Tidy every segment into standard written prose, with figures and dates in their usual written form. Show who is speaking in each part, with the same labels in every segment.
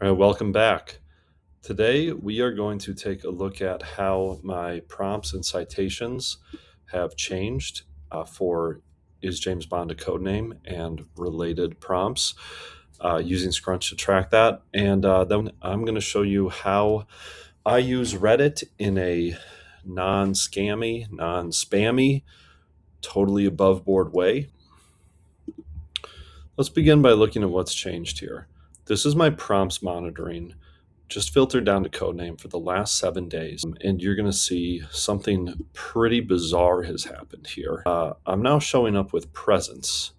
Speaker 1: All right, welcome back. Today we are going to take a look at how my prompts and citations have changed for Is James Bond a Codename and related prompts using Scrunch to track that. And then I'm going to show you how I use Reddit in a non-scammy, non-spammy, totally above board way. Let's begin by looking at what's changed here. This is my prompts monitoring, just filtered down to codename for the last 7 days. And you're going to see something pretty bizarre has happened here. I'm now showing up with presence,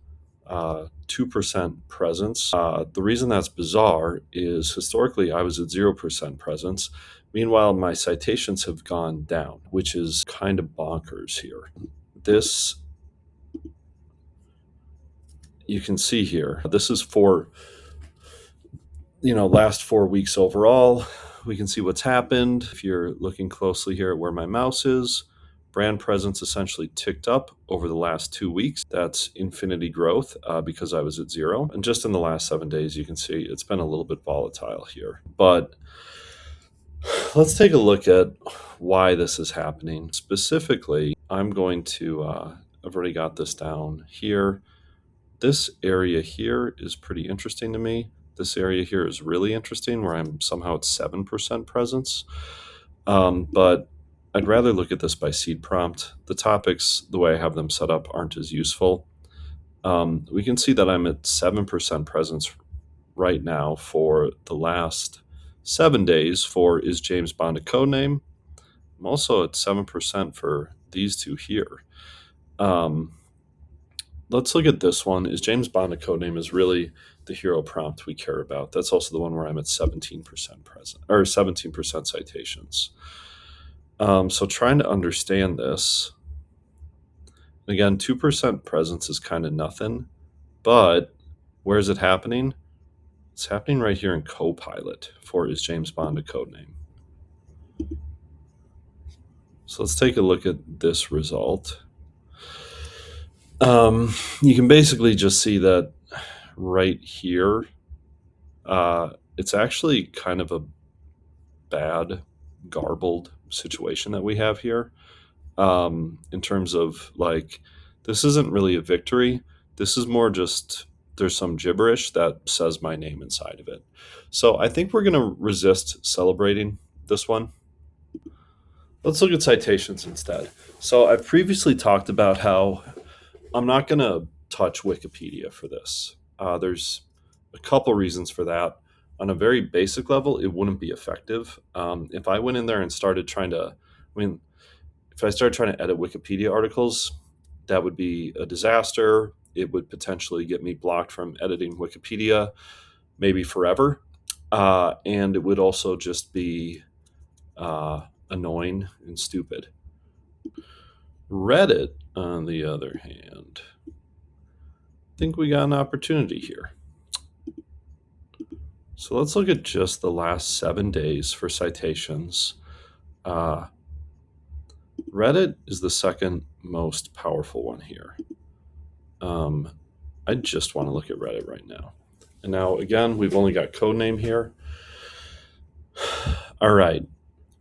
Speaker 1: 2% presence. The reason that's bizarre is historically I was at 0% presence. Meanwhile, my citations have gone down, which is kind of bonkers here. This you can see here. This is for last 4 weeks overall. We can see what's happened. If you're looking closely here at where my mouse is, brand presence essentially ticked up over the last 2 weeks. That's infinity growth because I was at 0. And just in the last 7 days, you can see it's been a little bit volatile here. But let's take a look at why this is happening. Specifically, I'm going to, I've already got this down here. This area here is pretty interesting to me. This area here is really interesting where I'm somehow at 7% presence. But I'd rather look at this by seed prompt. The topics, the way I have them set up, aren't as useful. We can see that I'm at 7% presence right now for the last 7 days for Is James Bond a Codename? I'm also at 7% for these two here. Let's look at this one. Is James Bond a Codename is really the hero prompt we care about. That's also the one where I'm at 17% present or 17% citations. So trying to understand this, again, 2% presence is kind of nothing, but where is it happening? It's happening right here in Copilot for Is James Bond a Codename? So let's take a look at this result. You can basically just see that right here, it's actually kind of a bad, garbled situation that we have here. In terms of like, this isn't really a victory. This is more just there's some gibberish that says my name inside of it. So I think we're going to resist celebrating this one. Let's look at citations instead. So I've previously talked about how I'm not going to touch Wikipedia for this. There's a couple reasons for that. On a very basic level, it wouldn't be effective. If I went in there and started trying to, if I started trying to edit Wikipedia articles, that would be a disaster. It would potentially get me blocked from editing Wikipedia, maybe forever. And it would also just be annoying and stupid. Reddit, on the other hand, I think we got an opportunity here. So let's look at just the last 7 days for citations. Reddit is the second most powerful one here. I just want to look at Reddit right now. And now, again, we've only got codename here. All right,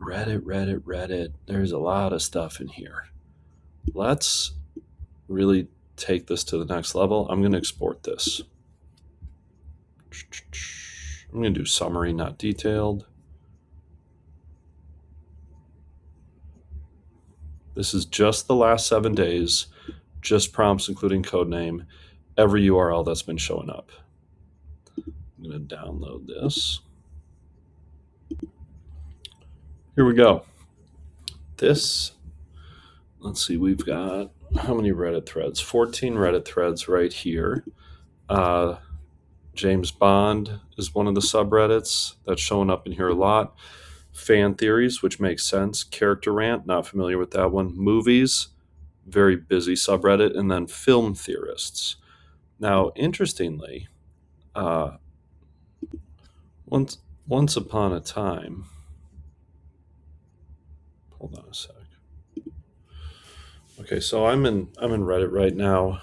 Speaker 1: Reddit. There's a lot of stuff in here. Let's really take this to the next level. I'm going to export this. I'm going to do summary, not detailed. This is just the last 7 days, just prompts including codename, every URL that's been showing up. I'm going to download this. Here we go. This, let's see, we've got how many Reddit threads? 14 Reddit threads right here. James Bond is one of the subreddits that's showing up in here a lot. Fan theories, which makes sense. Character rant, not familiar with that one. Movies, very busy subreddit. And then film theorists. Now, interestingly, once upon a time, hold on a sec. Okay, so I'm in Reddit right now.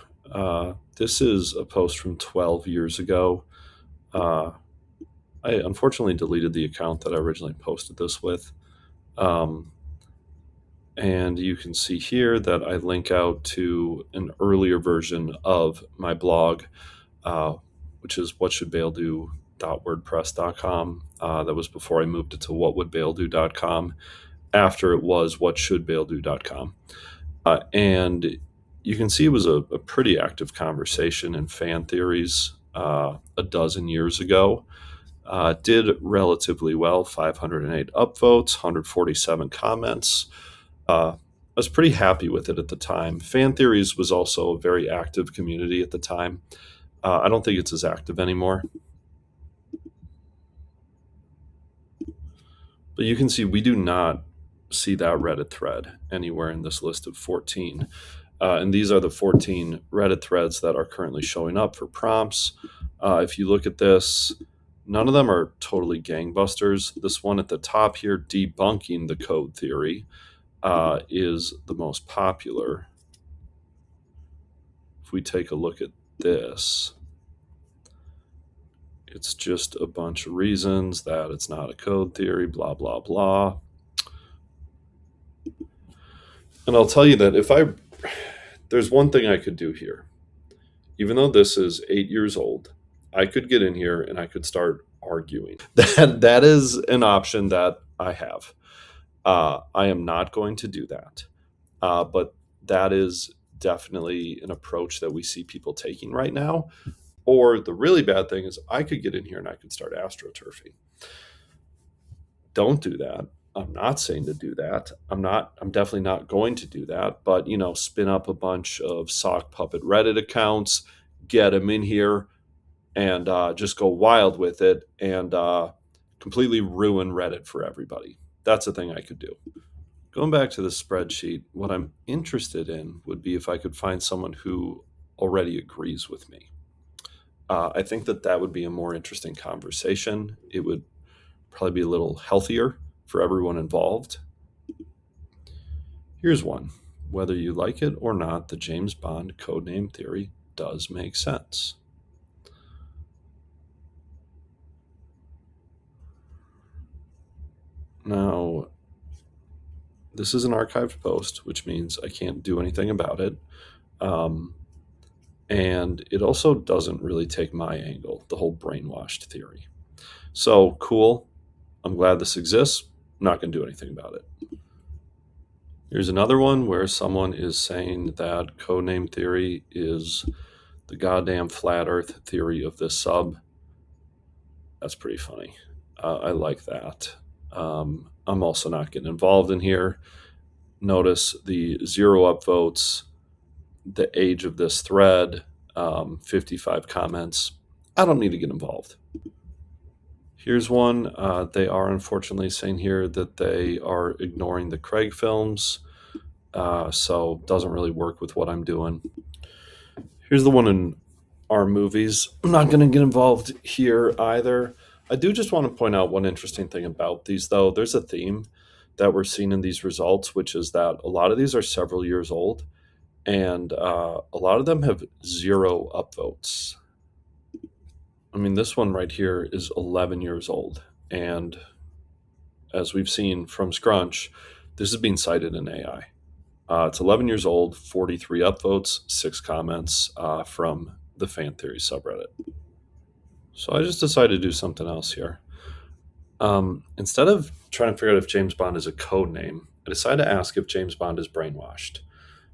Speaker 1: This is a post from 12 years ago. I I unfortunately deleted the account that I originally posted this with. Um, and you can see here that I link out to an earlier version of my blog, uh, which is whatshouldbaledo.wordpress.com. That was before I moved it to whatwouldbaledo.com, after it was whatshouldbaledo.com. And you can see it was a pretty active conversation in fan theories a dozen years ago. Did relatively well, 508 upvotes, 147 comments. I was pretty happy with it at the time. Fan theories was also a very active community at the time. I don't think it's as active anymore. But you can see we do not see that Reddit thread anywhere in this list of 14. And these are the 14 Reddit threads that are currently showing up for prompts. If you look at this, none of them are totally gangbusters. This one at the top here, debunking the code theory, is the most popular. If we take a look at this, it's just a bunch of reasons that it's not a code theory, blah, blah, blah. And I'll tell you that there's one thing I could do here. Even though this is 8 years old, I could get in here and I could start arguing. That is an option that I have. I am not going to do that. But that is definitely an approach that we see people taking right now. Or the really bad thing is I could get in here and I could start astroturfing. Don't do that. I'm not saying to do that. I'm definitely not going to do that. But, spin up a bunch of sock puppet Reddit accounts, get them in here, and just go wild with it and completely ruin Reddit for everybody. That's a thing I could do. Going back to the spreadsheet, what I'm interested in would be if I could find someone who already agrees with me. I think that would be a more interesting conversation. It would probably be a little healthier for everyone involved. Here's one. Whether you like it or not, the James Bond Codename Theory does make sense. Now, this is an archived post, which means I can't do anything about it. And it also doesn't really take my angle, the whole brainwashed theory. So, cool. I'm glad this exists. I'm not going to do anything about it. Here's another one where someone is saying that codename theory is the goddamn flat earth theory of this sub. That's pretty funny. I like that. I'm also not getting involved in here. Notice the 0 upvotes, the age of this thread, 55 comments. I don't need to get involved. Here's one. They are unfortunately saying here that they are ignoring the Craig films, so doesn't really work with what I'm doing. Here's the one in our movies. I'm not going to get involved here either. I do just want to point out one interesting thing about these, though. There's a theme that we're seeing in these results, which is that a lot of these are several years old, and a lot of them have 0 upvotes. I mean, this one right here is 11 years old, and as we've seen from Scrunch, this is being cited in AI. It's 11 years old, 43 upvotes, 6 comments from the fan theory subreddit. So I just decided to do something else here. Instead of trying to figure out if James Bond is a code name, I decided to ask if James Bond is brainwashed.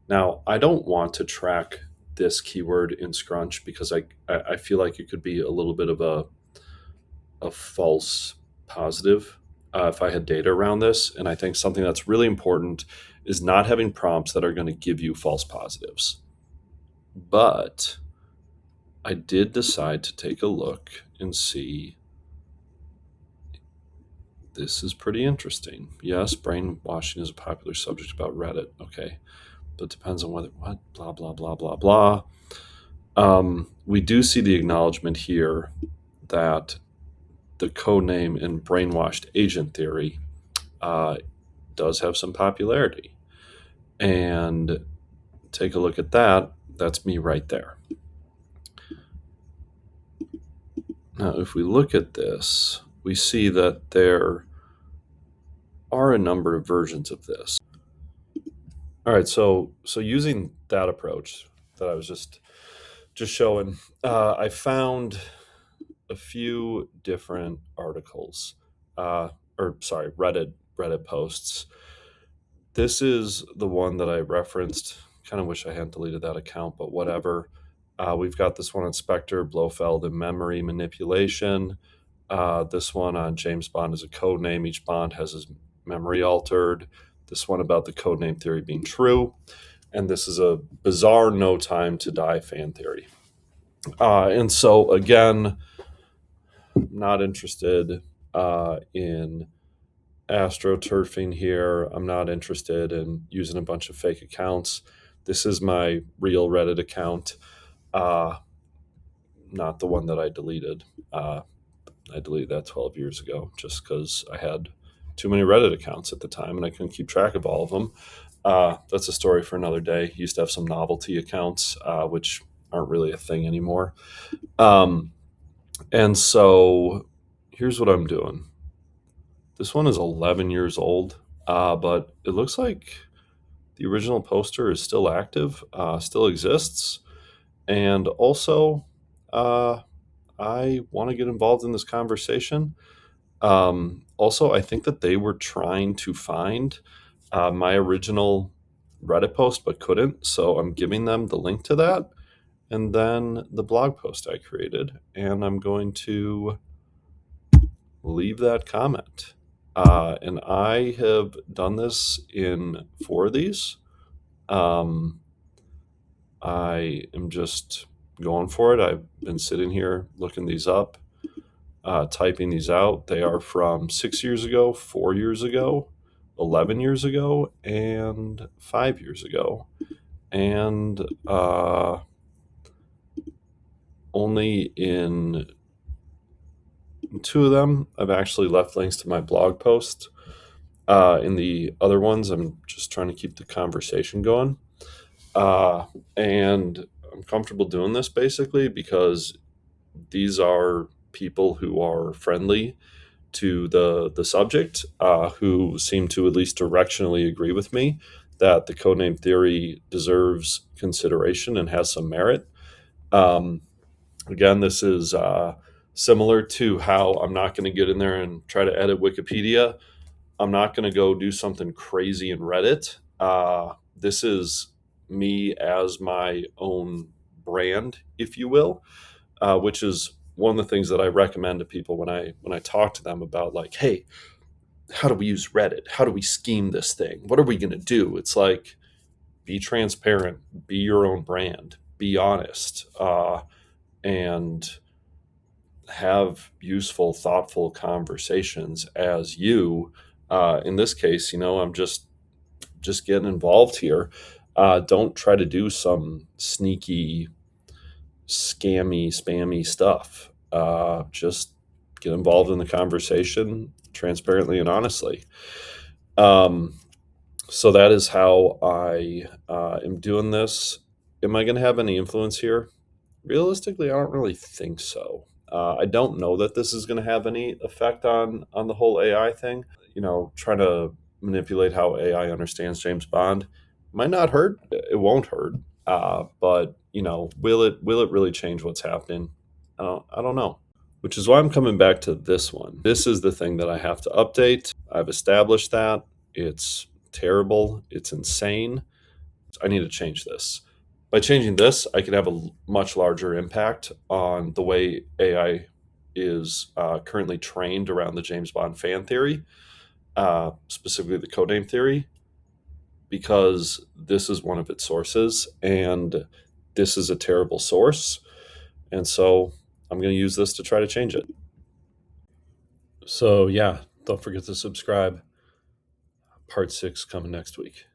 Speaker 1: Now, I don't want to track this keyword in Scrunch because I feel like it could be a little bit of a false positive if I had data around this. And I think something that's really important is not having prompts that are going to give you false positives. But I did decide to take a look and see. This is pretty interesting. Yes, brainwashing is a popular subject about Reddit. Okay. But it depends on what, blah, blah, blah, blah, blah. We do see the acknowledgement here that the codename in brainwashed agent theory does have some popularity. And take a look at that. That's me right there. Now, if we look at this, we see that there are a number of versions of this. All right, so using that approach that I was just showing, I found a few different articles, or sorry, Reddit posts. This is the one that I referenced. Kind of wish I hadn't deleted that account, but whatever. We've got this one on Spectre, Blofeld, and memory manipulation. This one on James Bond as a code name. Each Bond has his memory altered. This one about the codename theory being true. And this is a bizarre no time to die fan theory. And so, again, not interested in astroturfing here. I'm not interested in using a bunch of fake accounts. This is my real Reddit account, uh, not the one that I deleted. I deleted that 12 years ago just because I had too many Reddit accounts at the time and I couldn't keep track of all of them. That's a story for another day. Used to have some novelty accounts, which aren't really a thing anymore. Um, and so here's what I'm doing. This one is 11 years old, but it looks like the original poster is still active, still exists. And also, uh, I want to get involved in this conversation. Also, I think that they were trying to find my original Reddit post but couldn't. So I'm giving them the link to that and then the blog post I created. And I'm going to leave that comment. And I have done this in 4 of these. Um, I am just going for it. I've been sitting here looking these up, typing these out. They are from 6 years ago, 4 years ago, 11 years ago, and 5 years ago. And only in 2 of them, I've actually left links to my blog post. In the other ones, I'm just trying to keep the conversation going. And I'm comfortable doing this basically because these are people who are friendly to the subject, who seem to at least directionally agree with me that the codename theory deserves consideration and has some merit. Um, Again, this is similar to how I'm not going to get in there and try to edit Wikipedia. I'm not going to go do something crazy in Reddit. This is me as my own brand, if you will, which is one of the things that I recommend to people when I talk to them about, like, hey, how do we use Reddit? How do we scheme this thing? What are we going to do? It's like, be transparent, be your own brand, be honest, and have useful, thoughtful conversations as you. In this case, I'm just getting involved here. Don't try to do some sneaky, scammy, spammy stuff. Just get involved in the conversation transparently and honestly. Um, so that is how I am doing this. Am I going to have any influence here? Realistically, I don't really think so. I don't know that this is going to have any effect on the whole AI thing. Trying to manipulate how AI understands James Bond might not hurt. It won't hurt. But will it really change what's happening? I don't know. Which is why I'm coming back to this one. This is the thing that I have to update. I've established that it's terrible. It's insane. I need to change this. By changing this, I can have a much larger impact on the way AI is currently trained around the James Bond fan theory, specifically the codename theory, because this is one of its sources, and this is a terrible source. And so I'm going to use this to try to change it. So, yeah, don't forget to subscribe. Part 6 coming next week.